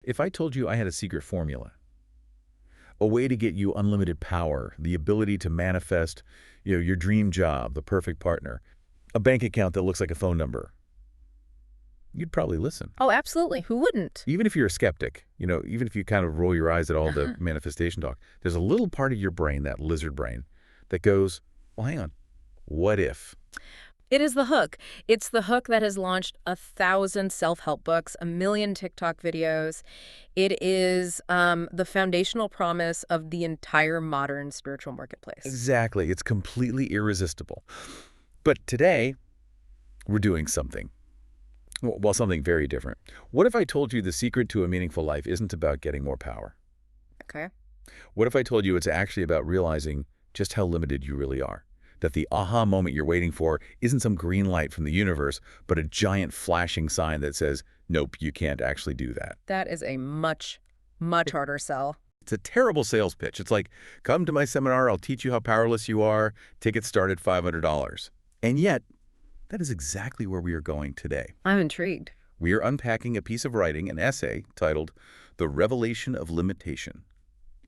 if I told you I had a secret formula, a way to get you unlimited power, the ability to manifest, your dream job, the perfect partner, a bank account that looks like a phone number, you'd probably listen. Oh, absolutely. Who wouldn't? Even if you're a skeptic, even if you kind of roll your eyes at all the manifestation talk, there's a little part of your brain, that lizard brain, that goes, well, hang on, what if? It is the hook. It's the hook that has launched 1,000 self-help books, 1 million TikTok videos. It is the foundational promise of the entire modern spiritual marketplace. Exactly. It's completely irresistible. But today, we're doing something. Well, something very different. What if I told you the secret to a meaningful life isn't about getting more power? Okay. What if I told you it's actually about realizing just how limited you really are? That the aha moment you're waiting for isn't some green light from the universe, but a giant flashing sign that says, nope, you can't actually do that. That is a much, much harder sell. It's a terrible sales pitch. It's like, come to my seminar, I'll teach you how powerless you are. Tickets start at $500. And yet, that is exactly where we are going today. I'm intrigued. We are unpacking a piece of writing, an essay, titled The Revelation of Limitation,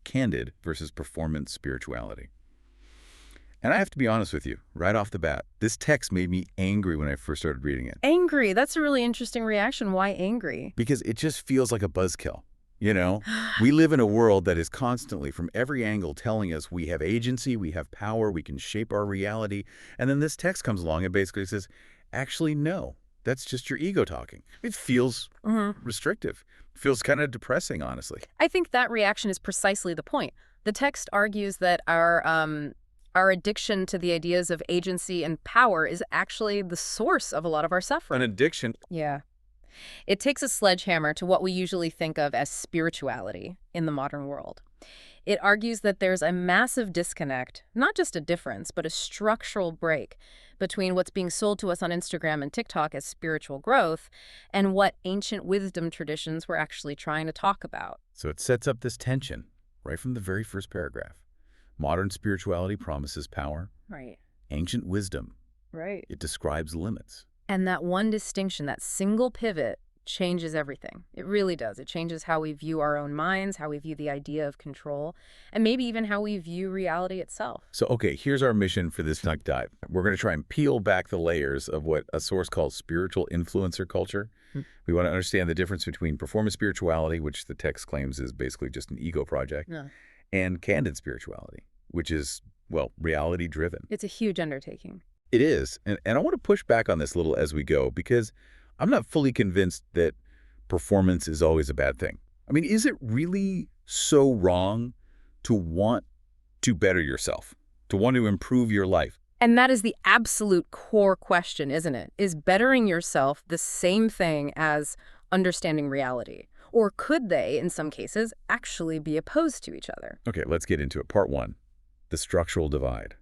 Candid versus Performance Spirituality. And I have to be honest with you, right off the bat, this text made me angry when I first started reading it. Angry? That's a really interesting reaction. Why angry? Because it just feels like a buzzkill. We live in a world that is constantly, from every angle, telling us we have agency, we have power, we can shape our reality. And then this text comes along and basically says, actually, no, that's just your ego talking. It feels restrictive. It feels kind of depressing, honestly. I think that reaction is precisely the point. The text argues that our addiction to the ideas of agency and power is actually the source of a lot of our suffering. An addiction. Yeah. It takes a sledgehammer to what we usually think of as spirituality in the modern world. It argues that there's a massive disconnect, not just a difference, but a structural break between what's being sold to us on Instagram and TikTok as spiritual growth and what ancient wisdom traditions were actually trying to talk about. So it sets up this tension right from the very first paragraph. Modern spirituality promises power. Right. Ancient wisdom. Right. It describes limits. And that one distinction, that single pivot, changes everything. It really does. It changes how we view our own minds, how we view the idea of control, and maybe even how we view reality itself. So, okay, here's our mission for this deep dive. We're going to try and peel back the layers of what a source calls spiritual influencer culture. We want to understand the difference between performance spirituality, which the text claims is basically just an ego project, and candid spirituality, which is, well, reality-driven. It's a huge undertaking. It is. And I want to push back on this a little as we go, because I'm not fully convinced that performance is always a bad thing. I mean, is it really so wrong to want to better yourself, to want to improve your life? And that is the absolute core question, isn't it? Is bettering yourself the same thing as understanding reality? Or could they, in some cases, actually be opposed to each other? Okay, let's get into it. Part 1, the structural divide.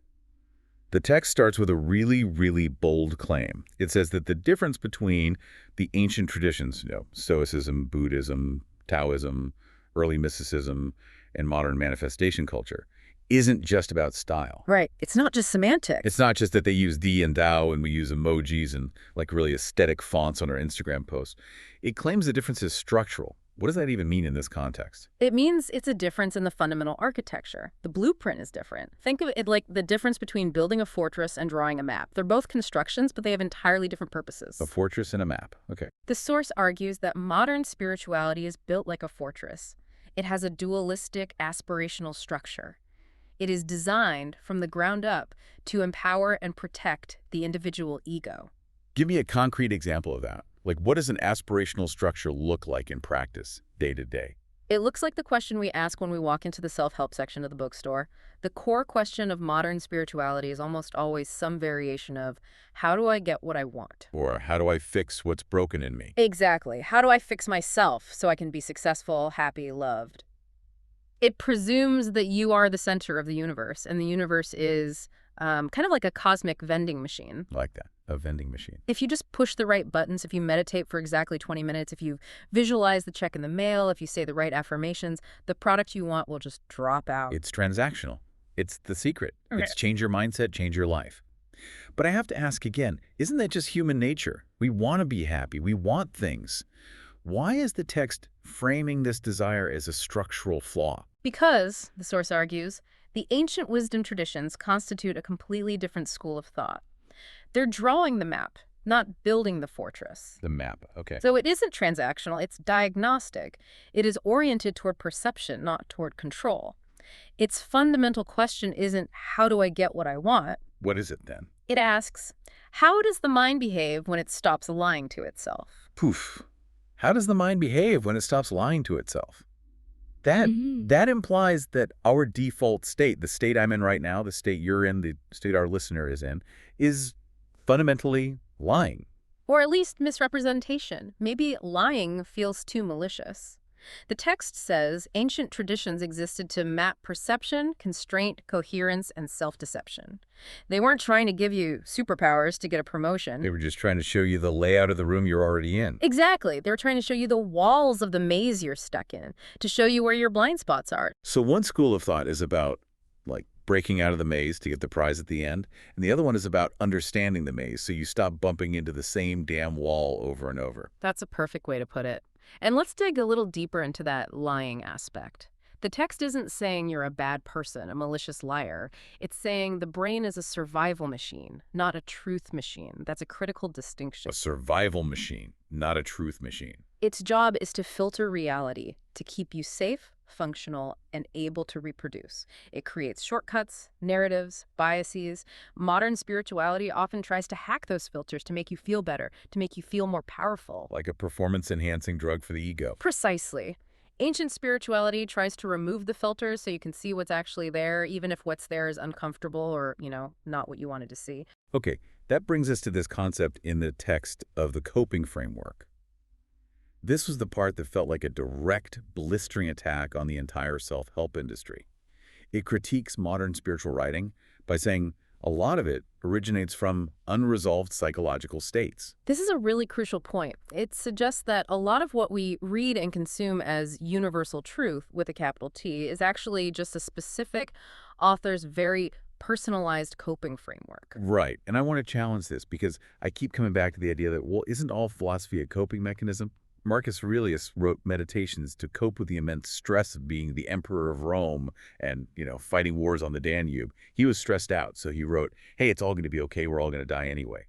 The text starts with a really, really bold claim. It says that the difference between the ancient traditions, Stoicism, Buddhism, Taoism, early mysticism, and modern manifestation culture, isn't just about style. Right. It's not just semantics. It's not just that they use thee and thou and we use emojis and like really aesthetic fonts on our Instagram posts. It claims the difference is structural. What does that even mean in this context? It means it's a difference in the fundamental architecture. The blueprint is different. Think of it like the difference between building a fortress and drawing a map. They're both constructions, but they have entirely different purposes. A fortress and a map. Okay. The source argues that modern spirituality is built like a fortress. It has a dualistic aspirational structure. It is designed from the ground up to empower and protect the individual ego. Give me a concrete example of that. Like, what does an aspirational structure look like in practice, day to day? It looks like the question we ask when we walk into the self-help section of the bookstore. The core question of modern spirituality is almost always some variation of, how do I get what I want? Or how do I fix what's broken in me? Exactly. How do I fix myself so I can be successful, happy, loved? It presumes that you are the center of the universe, and the universe is kind of like a cosmic vending machine. Like that, a vending machine. If you just push the right buttons, if you meditate for exactly 20 minutes, if you visualize the check in the mail, if you say the right affirmations, the product you want will just drop out. It's transactional. It's the secret. Okay. It's change your mindset, change your life. But I have to ask again, isn't that just human nature? We want to be happy. We want things. Why is the text framing this desire as a structural flaw. Because, the source argues, the ancient wisdom traditions constitute a completely different school of thought. They're drawing the map, not building the fortress. The map, okay. So it isn't transactional, it's diagnostic. It is oriented toward perception, not toward control. Its fundamental question isn't, how do I get what I want? What is it then? It asks, how does the mind behave when it stops lying to itself? Poof. How does the mind behave when it stops lying to itself? That implies that our default state, the state I'm in right now, the state you're in, the state our listener is in, is fundamentally lying. Or at least misrepresentation. Maybe lying feels too malicious. The text says ancient traditions existed to map perception, constraint, coherence, and self-deception. They weren't trying to give you superpowers to get a promotion. They were just trying to show you the layout of the room you're already in. Exactly. They were trying to show you the walls of the maze you're stuck in, to show you where your blind spots are. So one school of thought is about, like, breaking out of the maze to get the prize at the end, and the other one is about understanding the maze so you stop bumping into the same damn wall over and over. That's a perfect way to put it. And let's dig a little deeper into that lying aspect. The text isn't saying you're a bad person, a malicious liar. It's saying the brain is a survival machine, not a truth machine. That's a critical distinction. A survival machine, not a truth machine. Its job is to filter reality, to keep you safe, functional, and able to reproduce. It creates shortcuts, narratives, biases. Modern spirituality often tries to hack those filters to make you feel better, to make you feel more powerful. Like a performance-enhancing drug for the ego. Precisely. Ancient spirituality tries to remove the filters so you can see what's actually there, even if what's there is uncomfortable or, not what you wanted to see. Okay, that brings us to this concept in the text of the coping framework. This was the part that felt like a direct, blistering attack on the entire self-help industry. It critiques modern spiritual writing by saying a lot of it originates from unresolved psychological states. This is a really crucial point. It suggests that a lot of what we read and consume as universal truth, with a capital T, is actually just a specific author's very personalized coping framework. Right, and I want to challenge this because I keep coming back to the idea that, well, isn't all philosophy a coping mechanism? Marcus Aurelius wrote Meditations to cope with the immense stress of being the emperor of Rome and, fighting wars on the Danube. He was stressed out, so he wrote, hey, it's all going to be okay, we're all going to die anyway.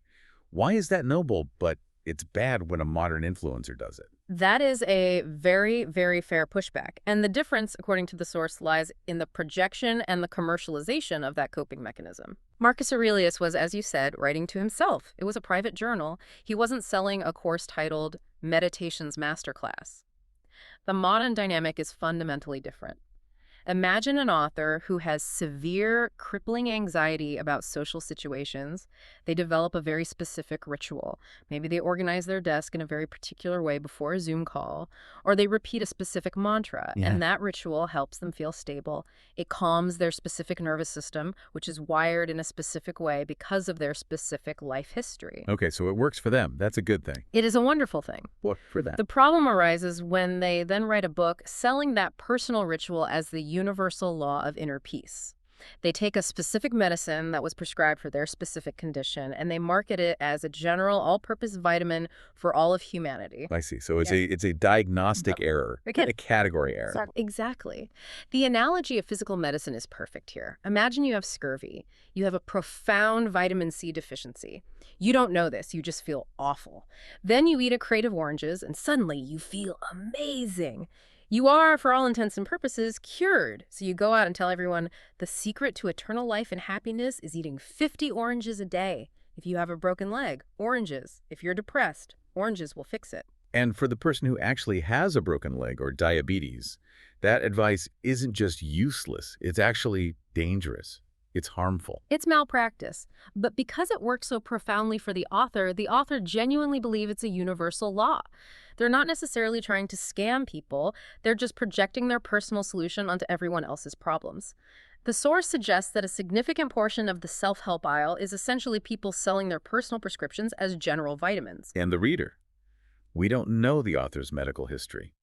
Why is that noble, but it's bad when a modern influencer does it? That is a very, very fair pushback. And the difference, according to the source, lies in the projection and the commercialization of that coping mechanism. Marcus Aurelius was, as you said, writing to himself. It was a private journal. He wasn't selling a course titled Meditations Masterclass. The modern dynamic is fundamentally different. Imagine an author who has severe, crippling anxiety about social situations. They develop a very specific ritual. Maybe they organize their desk in a very particular way before a Zoom call, or they repeat a specific mantra, and that ritual helps them feel stable. It calms their specific nervous system, which is wired in a specific way because of their specific life history. Okay, so it works for them. That's a good thing. It is a wonderful thing. What for that? The problem arises when they then write a book selling that personal ritual as the universal law of inner peace. They take a specific medicine that was prescribed for their specific condition, and they market it as a general all-purpose vitamin for all of humanity. I see. So it's a diagnostic error, a category error. Exactly. The analogy of physical medicine is perfect here. Imagine you have scurvy. You have a profound vitamin C deficiency. You don't know this. You just feel awful. Then you eat a crate of oranges, and suddenly you feel amazing. You are, for all intents and purposes, cured. So you go out and tell everyone, the secret to eternal life and happiness is eating 50 oranges a day. If you have a broken leg, oranges. If you're depressed, oranges will fix it. And for the person who actually has a broken leg or diabetes, that advice isn't just useless. It's actually dangerous. It's harmful. It's malpractice. But because it works so profoundly for the author genuinely believes it's a universal law. They're not necessarily trying to scam people. They're just projecting their personal solution onto everyone else's problems. The source suggests that a significant portion of the self-help aisle is essentially people selling their personal prescriptions as general vitamins. And the reader. We don't know the author's medical history.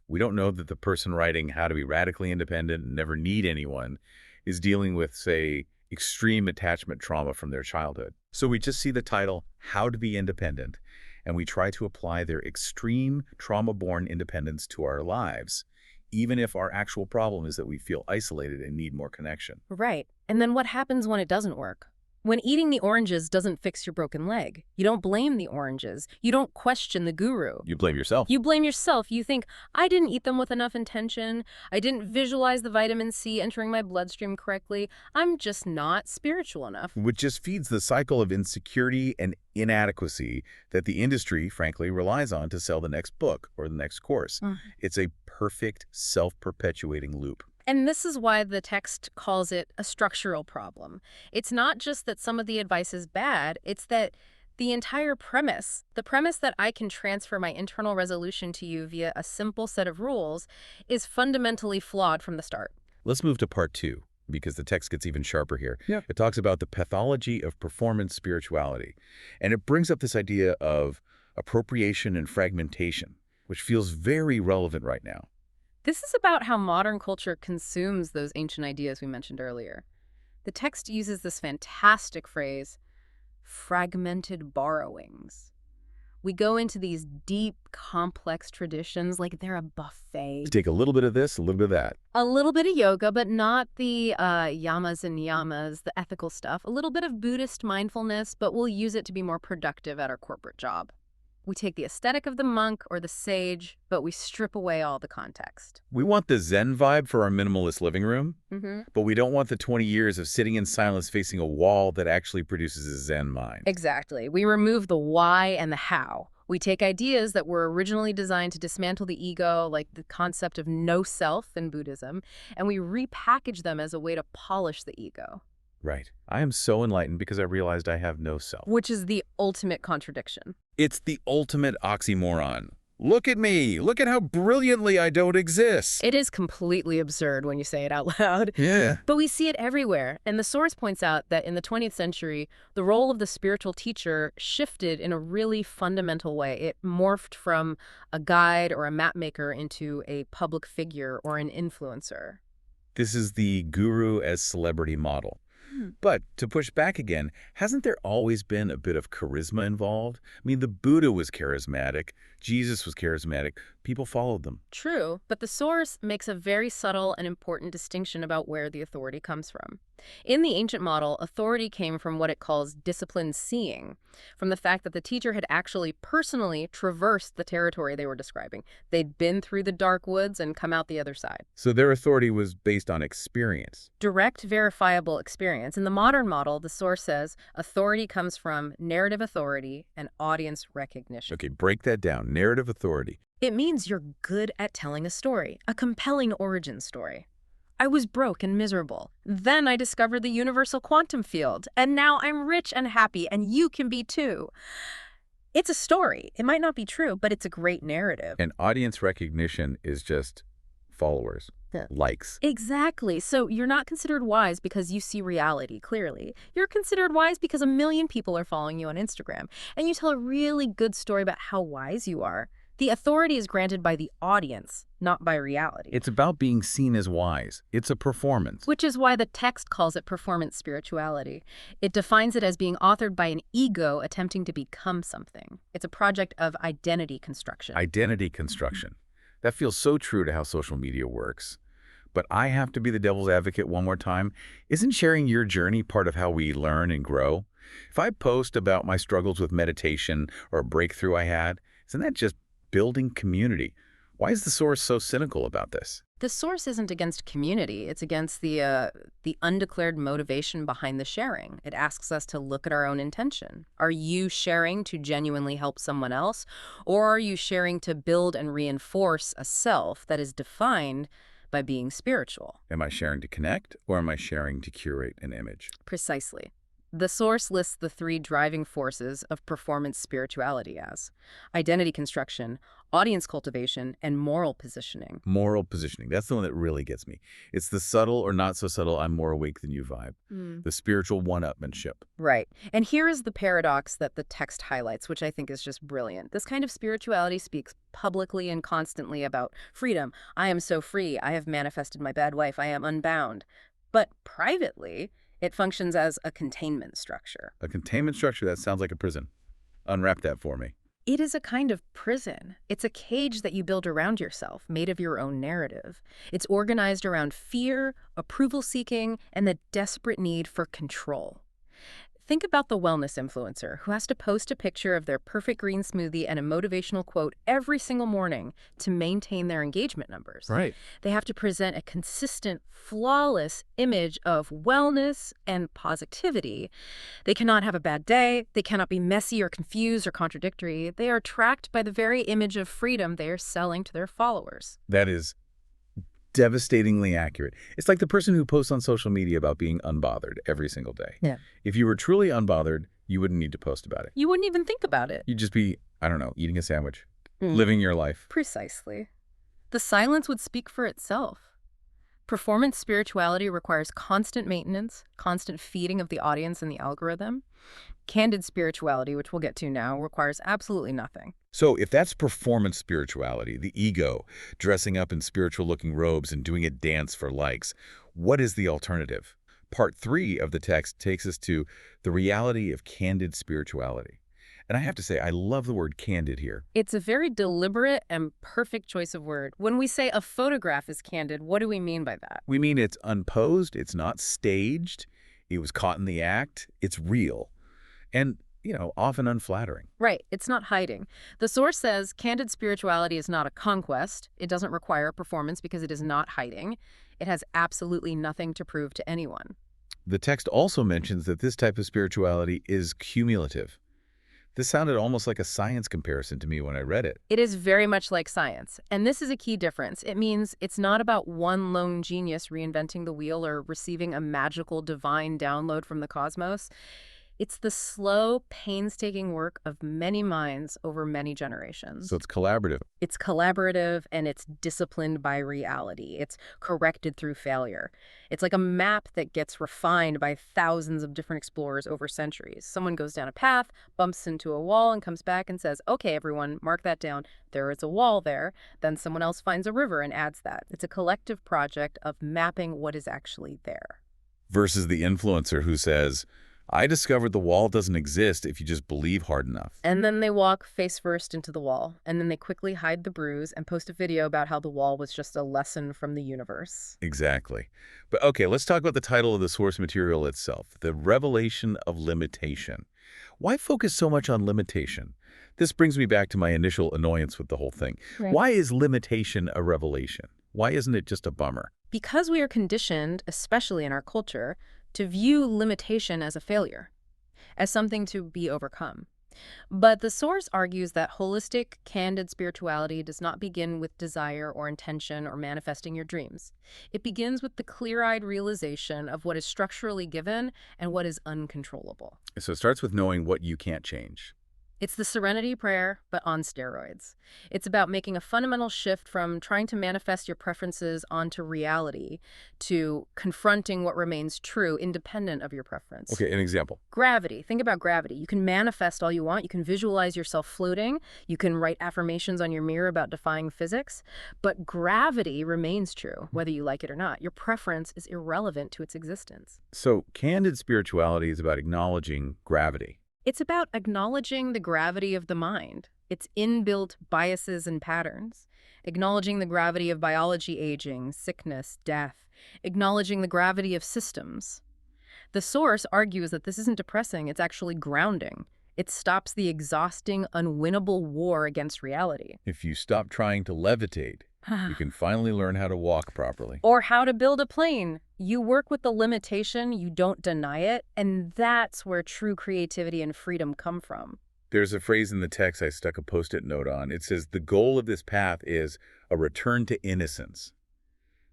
We don't know that the person writing How to Be Radically Independent and Never Need Anyone is dealing with, say, extreme attachment trauma from their childhood. So we just see the title, How to Be Independent, and we try to apply their extreme trauma-born independence to our lives, even if our actual problem is that we feel isolated and need more connection. Right. And then what happens when it doesn't work? When eating the oranges doesn't fix your broken leg, you don't blame the oranges. You don't question the guru. You blame yourself. You blame yourself. You think, I didn't eat them with enough intention. I didn't visualize the vitamin C entering my bloodstream correctly. I'm just not spiritual enough. Which just feeds the cycle of insecurity and inadequacy that the industry, frankly, relies on to sell the next book or the next course. It's a perfect self-perpetuating loop. And this is why the text calls it a structural problem. It's not just that some of the advice is bad, it's that the entire premise, the premise that I can transfer my internal resolution to you via a simple set of rules, is fundamentally flawed from the start. Let's move to part 2, because the text gets even sharper here. It talks about the pathology of performance spirituality, and it brings up this idea of appropriation and fragmentation, which feels very relevant right now. This is about how modern culture consumes those ancient ideas we mentioned earlier. The text uses this fantastic phrase, fragmented borrowings. We go into these deep, complex traditions like they're a buffet. Take a little bit of this, a little bit of that. A little bit of yoga, but not the yamas and niyamas, the ethical stuff. A little bit of Buddhist mindfulness, but we'll use it to be more productive at our corporate job. We take the aesthetic of the monk or the sage, but we strip away all the context. We want the Zen vibe for our minimalist living room, but we don't want the 20 years of sitting in silence facing a wall that actually produces a Zen mind. Exactly. We remove the why and the how. We take ideas that were originally designed to dismantle the ego, like the concept of no self in Buddhism, and we repackage them as a way to polish the ego. Right. I am so enlightened because I realized I have no self. Which is the ultimate contradiction. It's the ultimate oxymoron. Look at me. Look at how brilliantly I don't exist. It is completely absurd when you say it out loud. Yeah. But we see it everywhere. And the source points out that in the 20th century, the role of the spiritual teacher shifted in a really fundamental way. It morphed from a guide or a map maker into a public figure or an influencer. This is the guru as celebrity model. But to push back again, hasn't there always been a bit of charisma involved? I mean, the Buddha was charismatic. Jesus was charismatic. People followed them. True, but the source makes a very subtle and important distinction about where the authority comes from. In the ancient model, authority came from what it calls disciplined seeing, from the fact that the teacher had actually personally traversed the territory they were describing. They'd been through the dark woods and come out the other side. So their authority was based on experience. Direct, verifiable experience. In the modern model, the source says authority comes from narrative authority and audience recognition. Okay, break that down. Narrative authority. It means you're good at telling a story, a compelling origin story. I was broke and miserable. Then I discovered the universal quantum field, and now I'm rich and happy, and you can be too. It's a story. It might not be true, but it's a great narrative. And audience recognition is just followers, likes. Exactly. So you're not considered wise because you see reality clearly. You're considered wise because 1 million people are following you on Instagram, and you tell a really good story about how wise you are. The authority is granted by the audience, not by reality. It's about being seen as wise. It's a performance. Which is why the text calls it performance spirituality. It defines it as being authored by an ego attempting to become something. It's a project of identity construction. Identity construction. That feels so true to how social media works. But I have to be the devil's advocate one more time. Isn't sharing your journey part of how we learn and grow? If I post about my struggles with meditation or a breakthrough I had, isn't that just building community? Why is the source so cynical about this? The source isn't against community. It's against the undeclared motivation behind the sharing. It asks us to look at our own intention. Are you sharing to genuinely help someone else, or are you sharing to build and reinforce a self that is defined by being spiritual? Am I sharing to connect, or am I sharing to curate an image? Precisely. The source lists the 3 driving forces of performance spirituality as identity construction, audience cultivation, and moral positioning. Moral positioning. That's the one that really gets me. It's the subtle or not so subtle I'm more awake than you vibe. The spiritual one-upmanship. Right. And here is the paradox that the text highlights, which I think is just brilliant. This kind of spirituality speaks publicly and constantly about freedom. I am so free. I have manifested my bad wife. I am unbound. But privately, it functions as a containment structure. A containment structure? That sounds like a prison. Unwrap that for me. It is a kind of prison. It's a cage that you build around yourself, made of your own narrative. It's organized around fear, approval-seeking, and the desperate need for control. Think about the wellness influencer who has to post a picture of their perfect green smoothie and a motivational quote every single morning to maintain their engagement numbers. Right. They have to present a consistent, flawless image of wellness and positivity. They cannot have a bad day. They cannot be messy or confused or contradictory. They are tracked by the very image of freedom they are selling to their followers. That is devastatingly accurate. It's like the person who posts on social media about being unbothered every single day. Yeah. If you were truly unbothered, you wouldn't need to post about it. You wouldn't even think about it. You'd just be, I don't know, eating a sandwich, living your life. Precisely. The silence would speak for itself. Performance spirituality requires constant maintenance, constant feeding of the audience and the algorithm. Candid spirituality, which we'll get to now, requires absolutely nothing. So if that's performance spirituality, the ego, dressing up in spiritual-looking robes and doing a dance for likes, what is the alternative? Part 3 of the text takes us to the reality of candid spirituality. And I have to say, I love the word candid here. It's a very deliberate and perfect choice of word. When we say a photograph is candid, what do we mean by that? We mean it's unposed, it's not staged, it was caught in the act, it's real. And, often unflattering. Right. It's not hiding. The source says candid spirituality is not a conquest. It doesn't require a performance because it is not hiding. It has absolutely nothing to prove to anyone. The text also mentions that this type of spirituality is cumulative. This sounded almost like a science comparison to me when I read it. It is very much like science, and this is a key difference. It means it's not about one lone genius reinventing the wheel or receiving a magical divine download from the cosmos. It's the slow, painstaking work of many minds over many generations. So it's collaborative. It's collaborative, and it's disciplined by reality. It's corrected through failure. It's like a map that gets refined by thousands of different explorers over centuries. Someone goes down a path, bumps into a wall, and comes back and says, okay, everyone, mark that down. There is a wall there. Then someone else finds a river and adds that. It's a collective project of mapping what is actually there. Versus the influencer who says, I discovered the wall doesn't exist if you just believe hard enough. And then they walk face first into the wall, and then they quickly hide the bruise and post a video about how the wall was just a lesson from the universe. Exactly. But okay, let's talk about the title of the source material itself, The Revelation of Limitation. Why focus so much on limitation? This brings me back to my initial annoyance with the whole thing. Right. Why is limitation a revelation? Why isn't it just a bummer? Because we are conditioned, especially in our culture, to view limitation as a failure, as something to be overcome. But the source argues that holistic, candid spirituality does not begin with desire or intention or manifesting your dreams. It begins with the clear-eyed realization of what is structurally given and what is uncontrollable. So it starts with knowing what you can't change. It's the serenity prayer, but on steroids. It's about making a fundamental shift from trying to manifest your preferences onto reality to confronting what remains true independent of your preference. Okay, an example. Gravity. Think about gravity. You can manifest all you want. You can visualize yourself floating. You can write affirmations on your mirror about defying physics. But gravity remains true, whether you like it or not. Your preference is irrelevant to its existence. So candid spirituality is about acknowledging gravity. It's about acknowledging the gravity of the mind, its inbuilt biases and patterns, acknowledging the gravity of biology, aging, sickness, death, acknowledging the gravity of systems. The source argues that this isn't depressing, it's actually grounding. It stops the exhausting, unwinnable war against reality. If you stop trying to levitate, you can finally learn how to walk properly. Or how to build a plane. You work with the limitation, you don't deny it, and that's where true creativity and freedom come from. There's a phrase in the text I stuck a Post-it note on. It says, the goal of this path is a return to innocence.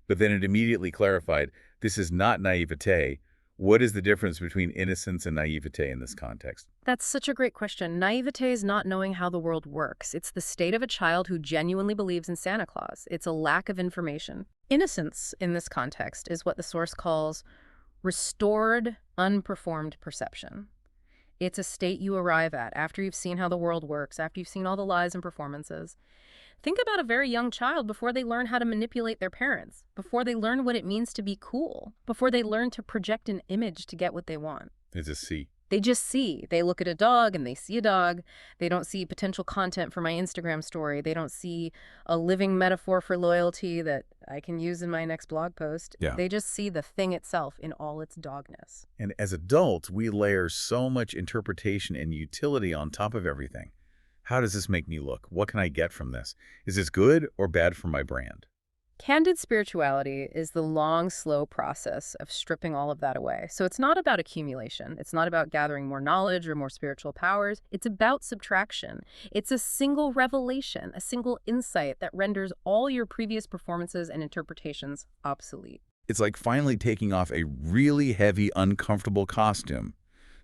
But then it immediately clarified, this is not naivete. What is the difference between innocence and naivete in this context? That's such a great question. Naivete is not knowing how the world works. It's the state of a child who genuinely believes in Santa Claus. It's a lack of information. Innocence, in this context, is what the source calls restored, unperformed perception. It's a state you arrive at after you've seen how the world works, after you've seen all the lies and performances. Think about a very young child before they learn how to manipulate their parents, before they learn what it means to be cool, before they learn to project an image to get what they want. It's a C. They just see. They look at a dog and they see a dog. They don't see potential content for my Instagram story. They don't see a living metaphor for loyalty that I can use in my next blog post. Yeah. They just see the thing itself in all its dogness. And as adults, we layer so much interpretation and utility on top of everything. How does this make me look? What can I get from this? Is this good or bad for my brand? Candid spirituality is the long, slow process of stripping all of that away. So it's not about accumulation. It's not about gathering more knowledge or more spiritual powers. It's about subtraction. It's a single revelation, a single insight that renders all your previous performances and interpretations obsolete. It's like finally taking off a really heavy, uncomfortable costume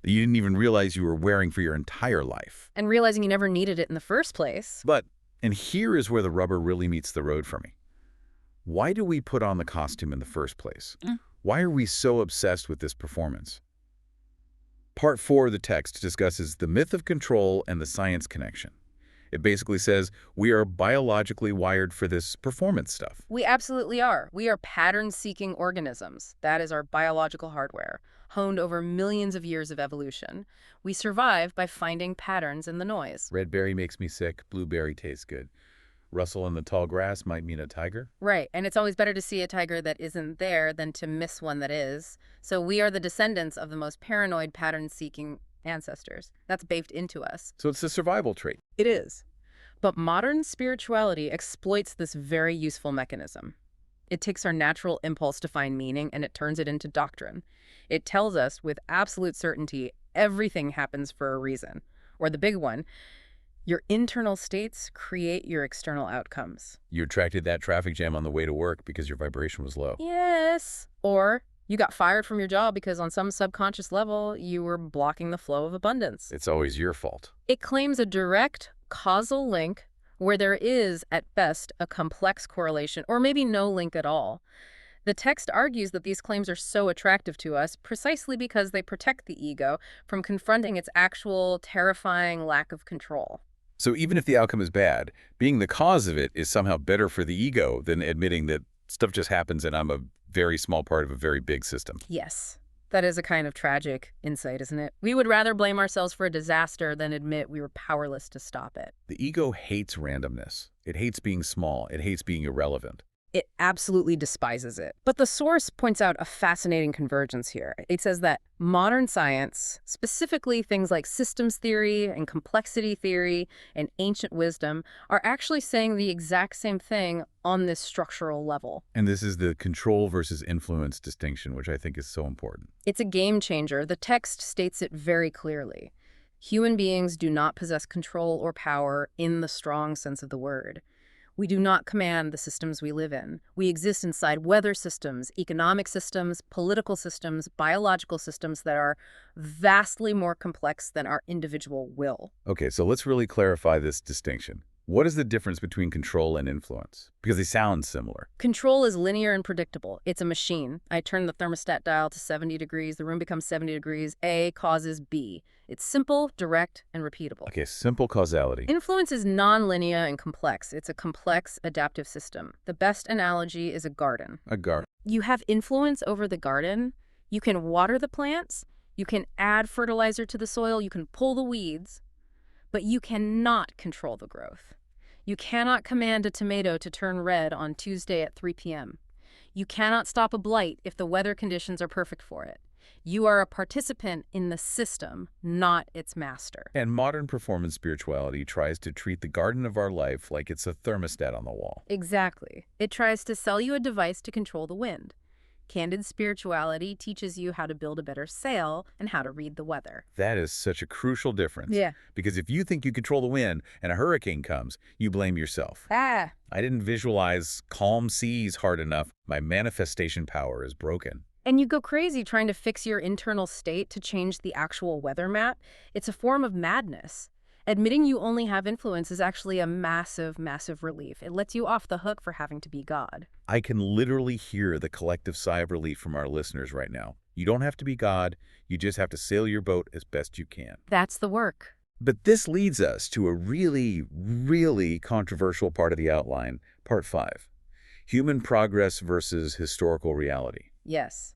that you didn't even realize you were wearing for your entire life. And realizing you never needed it in the first place. And here is where the rubber really meets the road for me. Why do we put on the costume in the first place? Why are we so obsessed with this performance? Part 4 of the text discusses the myth of control and the science connection. It basically says we are biologically wired for this performance stuff. We absolutely are. We are pattern-seeking organisms. That is our biological hardware, honed over millions of years of evolution. We survive by finding patterns in the noise. Red berry makes me sick, blueberry tastes good. Rustle in the tall grass might mean a tiger. Right, and it's always better to see a tiger that isn't there than to miss one that is. So we are the descendants of the most paranoid pattern-seeking ancestors. That's baked into us. So it's a survival trait. It is. But modern spirituality exploits this very useful mechanism. It takes our natural impulse to find meaning and it turns it into doctrine. It tells us with absolute certainty everything happens for a reason. Or the big one, your internal states create your external outcomes. You attracted that traffic jam on the way to work because your vibration was low. Yes. Or you got fired from your job because on some subconscious level, you were blocking the flow of abundance. It's always your fault. It claims a direct causal link where there is, at best, a complex correlation, or maybe no link at all. The text argues that these claims are so attractive to us precisely because they protect the ego from confronting its actual terrifying lack of control. So even if the outcome is bad, being the cause of it is somehow better for the ego than admitting that stuff just happens and I'm a very small part of a very big system. Yes. That is a kind of tragic insight, isn't it? We would rather blame ourselves for a disaster than admit we were powerless to stop it. The ego hates randomness. It hates being small. It hates being irrelevant. It absolutely despises it. But the source points out a fascinating convergence here. It says that modern science, specifically things like systems theory and complexity theory and ancient wisdom, are actually saying the exact same thing on this structural level. And this is the control versus influence distinction, which I think is so important. It's a game changer. The text states it very clearly. Human beings do not possess control or power in the strong sense of the word. We do not command the systems we live in. We exist inside weather systems, economic systems, political systems, biological systems that are vastly more complex than our individual will. Okay, so let's really clarify this distinction. What is the difference between control and influence? Because they sound similar. Control is linear and predictable. It's a machine. I turn the thermostat dial to 70 degrees. The room becomes 70 degrees. A causes B. It's simple, direct, and repeatable. Okay, simple causality. Influence is non-linear and complex. It's a complex, adaptive system. The best analogy is a garden. A garden. You have influence over the garden. You can water the plants. You can add fertilizer to the soil. You can pull the weeds. But you cannot control the growth. You cannot command a tomato to turn red on Tuesday at 3 p.m. You cannot stop a blight if the weather conditions are perfect for it. You are a participant in the system, not its master. And modern performance spirituality tries to treat the garden of our life like it's a thermostat on the wall. Exactly. It tries to sell you a device to control the wind. Candid Spirituality teaches you how to build a better sail and how to read the weather. That is such a crucial difference. Yeah. Because if you think you control the wind and a hurricane comes, you blame yourself. Ah. I didn't visualize calm seas hard enough. My manifestation power is broken. And you go crazy trying to fix your internal state to change the actual weather map. It's a form of madness. Admitting you only have influence is actually a massive, massive relief. It lets you off the hook for having to be God. I can literally hear the collective sigh of relief from our listeners right now. You don't have to be God. You just have to sail your boat as best you can. That's the work. But this leads us to a really, really controversial part of the outline, part 5. Human progress versus historical reality. Yes.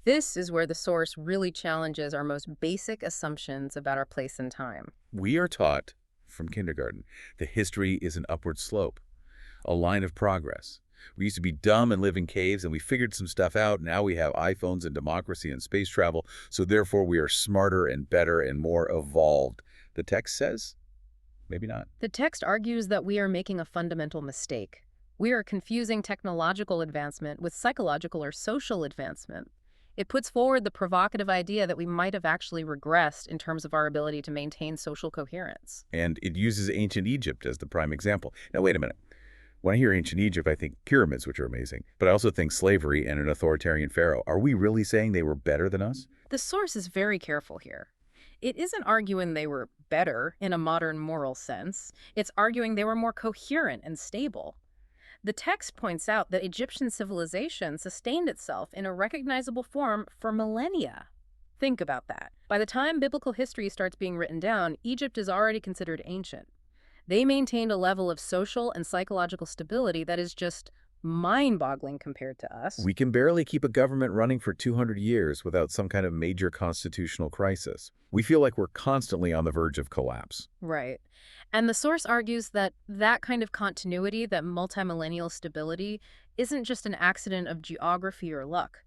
This is where the source really challenges our most basic assumptions about our place in time. We are taught from kindergarten that history is an upward slope, a line of progress. We used to be dumb and live in caves, and we figured some stuff out. Now we have iPhones and democracy and space travel, so therefore we are smarter and better and more evolved. The text says, maybe not. The text argues that we are making a fundamental mistake. We are confusing technological advancement with psychological or social advancement. It puts forward the provocative idea that we might have actually regressed in terms of our ability to maintain social coherence. And it uses ancient Egypt as the prime example. Now, wait a minute. When I hear ancient Egypt, I think pyramids, which are amazing, but I also think slavery and an authoritarian pharaoh. Are we really saying they were better than us? The source is very careful here. It isn't arguing they were better in a modern moral sense. It's arguing they were more coherent and stable. The text points out that Egyptian civilization sustained itself in a recognizable form for millennia. Think about that. By the time biblical history starts being written down, Egypt is already considered ancient. They maintained a level of social and psychological stability that is just mind-boggling compared to us. We can barely keep a government running for 200 years without some kind of major constitutional crisis. We feel like we're constantly on the verge of collapse. Right. And the source argues that that kind of continuity, that multimillennial stability, isn't just an accident of geography or luck.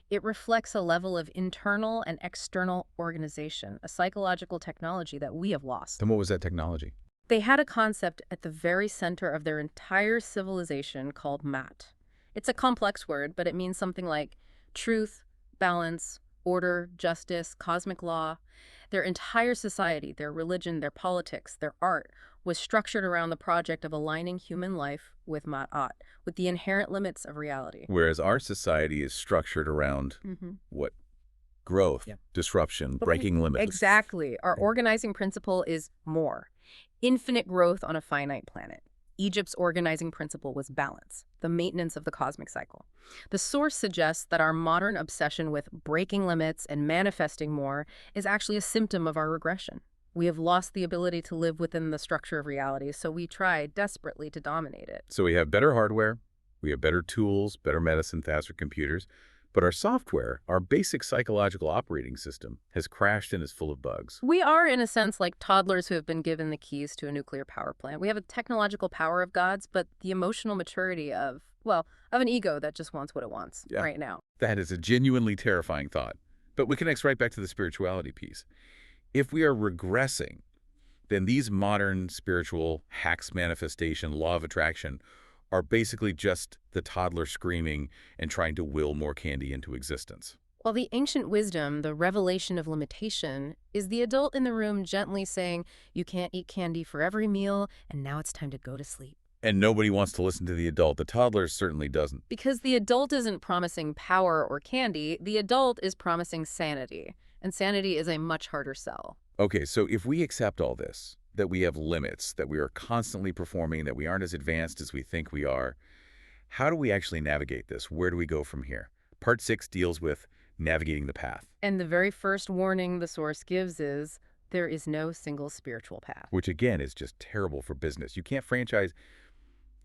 It reflects a level of internal and external organization, a psychological technology that we have lost. Then what was that technology? They had a concept at the very center of their entire civilization called mat. It's a complex word, but it means something like truth, balance, order, justice, cosmic law. Their entire society, their religion, their politics, their art, was structured around the project of aligning human life with ma'at, with the inherent limits of reality. Whereas our society is structured around what? Growth, disruption, breaking limits. Exactly. Our organizing principle is more. Infinite growth on a finite planet. Egypt's organizing principle was balance, the maintenance of the cosmic cycle. The source suggests that our modern obsession with breaking limits and manifesting more is actually a symptom of our regression. We have lost the ability to live within the structure of reality, so we try desperately to dominate it. So we have better hardware, we have better tools, better medicine, faster computers, but our software, our basic psychological operating system, has crashed and is full of bugs. We are, in a sense, like toddlers who have been given the keys to a nuclear power plant. We have a technological power of gods, but the emotional maturity of an ego that just wants what it wants right now. That is a genuinely terrifying thought. But we connect right back to the spirituality piece. If we are regressing, then these modern spiritual hacks, manifestation, law of attraction, are basically just the toddler screaming and trying to will more candy into existence. While the ancient wisdom, the revelation of limitation, is the adult in the room gently saying, you can't eat candy for every meal, and now it's time to go to sleep. And nobody wants to listen to the adult. The toddler certainly doesn't. Because the adult isn't promising power or candy, the adult is promising sanity. And sanity is a much harder sell. Okay, so if we accept all this, that we have limits, that we are constantly performing, that we aren't as advanced as we think we are, how do we actually navigate this? Where do we go from here? Part 6 deals with navigating the path. And the very first warning the source gives is, there is no single spiritual path. Which again is just terrible for business. You can't franchise.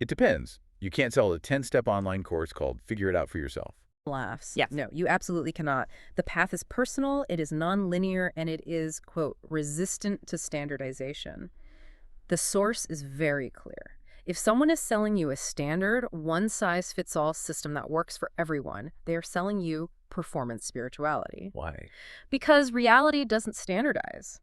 It depends. You can't sell a 10-step online course called Figure It Out for Yourself. Laughs. Yes. No, you absolutely cannot. The path is personal, it is non-linear, and it is, quote, resistant to standardization. The source is very clear. If someone is selling you a standard, one-size-fits-all system that works for everyone, they are selling you performance spirituality. Why? Because reality doesn't standardize.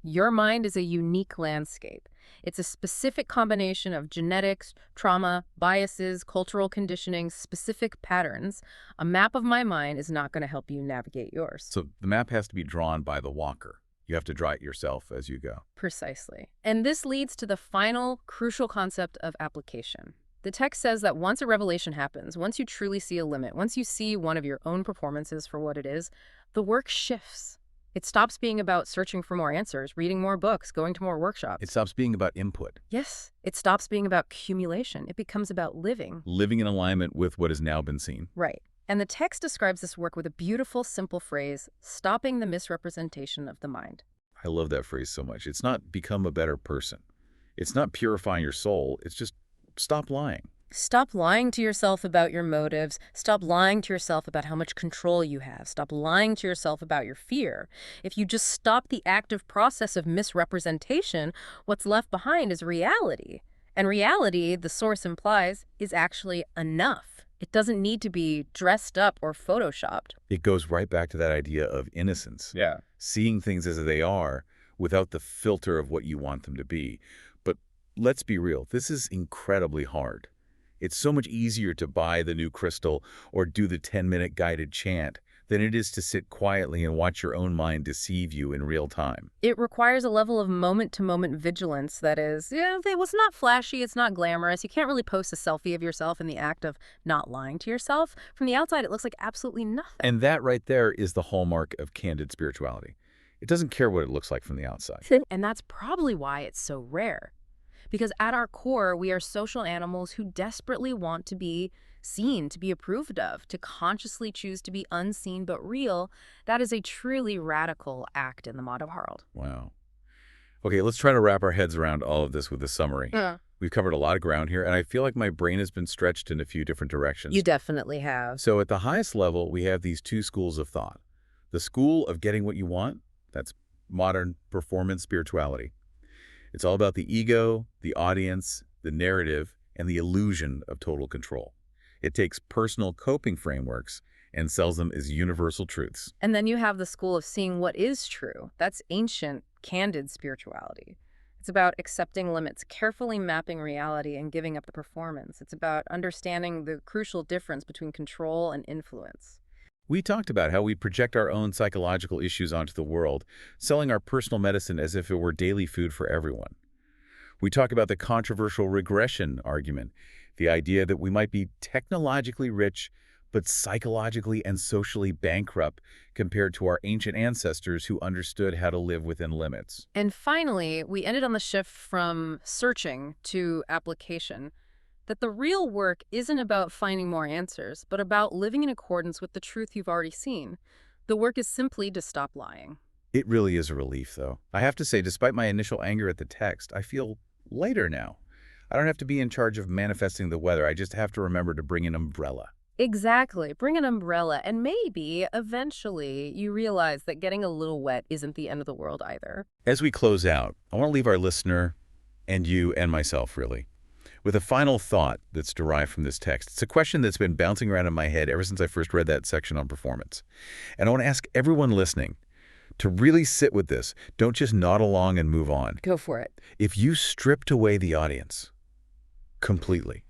Your mind is a unique landscape. It's a specific combination of genetics, trauma, biases, cultural conditioning, specific patterns. A map of my mind is not going to help you navigate yours. So the map has to be drawn by the walker. You have to draw it yourself as you go. Precisely. And this leads to the final crucial concept of application. The text says that once a revelation happens, once you truly see a limit, once you see one of your own performances for what it is, the work shifts. It stops being about searching for more answers, reading more books, going to more workshops. It stops being about input. Yes. It stops being about accumulation. It becomes about living. Living in alignment with what has now been seen. Right. And the text describes this work with a beautiful, simple phrase, stopping the misrepresentation of the mind. I love that phrase so much. It's not become a better person. It's not purifying your soul. It's just stop lying. Stop lying to yourself about your motives. Stop lying to yourself about how much control you have. Stop lying to yourself about your fear. If you just stop the active process of misrepresentation, what's left behind is reality. And reality, the source implies, is actually enough. It doesn't need to be dressed up or photoshopped. It goes right back to that idea of innocence. Yeah. Seeing things as they are without the filter of what you want them to be. But let's be real, this is incredibly hard. It's so much easier to buy the new crystal or do the 10-minute guided chant than it is to sit quietly and watch your own mind deceive you in real time. It requires a level of moment-to-moment vigilance that is, it was not flashy, it's not glamorous. You can't really post a selfie of yourself in the act of not lying to yourself. From the outside, it looks like absolutely nothing. And that right there is the hallmark of candid spirituality. It doesn't care what it looks like from the outside. And that's probably why it's so rare. Because at our core, we are social animals who desperately want to be seen, to be approved of, to consciously choose to be unseen but real. That is a truly radical act in the modern world. Wow. Okay, let's try to wrap our heads around all of this with a summary. We've covered a lot of ground here, and I feel like my brain has been stretched in a few different directions. You definitely have. So at the highest level, we have these two schools of thought. The school of getting what you want, that's modern performance spirituality. It's all about the ego, the audience, the narrative, and the illusion of total control. It takes personal coping frameworks and sells them as universal truths. And then you have the school of seeing what is true. That's ancient, candid spirituality. It's about accepting limits, carefully mapping reality, and giving up the performance. It's about understanding the crucial difference between control and influence. We talked about how we project our own psychological issues onto the world, selling our personal medicine as if it were daily food for everyone. We talk about the controversial regression argument, the idea that we might be technologically rich, but psychologically and socially bankrupt compared to our ancient ancestors who understood how to live within limits. And finally, we ended on the shift from searching to application. That the real work isn't about finding more answers, but about living in accordance with the truth you've already seen. The work is simply to stop lying. It really is a relief, though. I have to say, despite my initial anger at the text, I feel lighter now. I don't have to be in charge of manifesting the weather. I just have to remember to bring an umbrella. Exactly. Bring an umbrella, and maybe, eventually, you realize that getting a little wet isn't the end of the world either. As we close out, I want to leave our listener, and you and myself, really, with a final thought that's derived from this text. It's a question that's been bouncing around in my head ever since I first read that section on performance. And I want to ask everyone listening to really sit with this. Don't just nod along and move on. Go for it. If you stripped away the audience completely,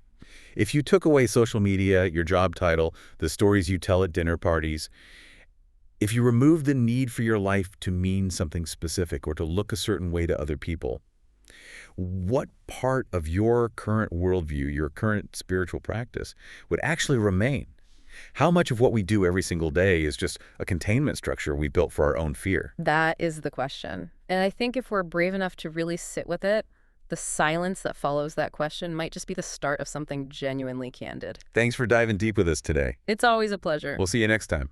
if you took away social media, your job title, the stories you tell at dinner parties, if you removed the need for your life to mean something specific or to look a certain way to other people, what part of your current worldview, your current spiritual practice, would actually remain? How much of what we do every single day is just a containment structure we built for our own fear? That is the question. And I think if we're brave enough to really sit with it, the silence that follows that question might just be the start of something genuinely candid. Thanks for diving deep with us today. It's always a pleasure. We'll see you next time.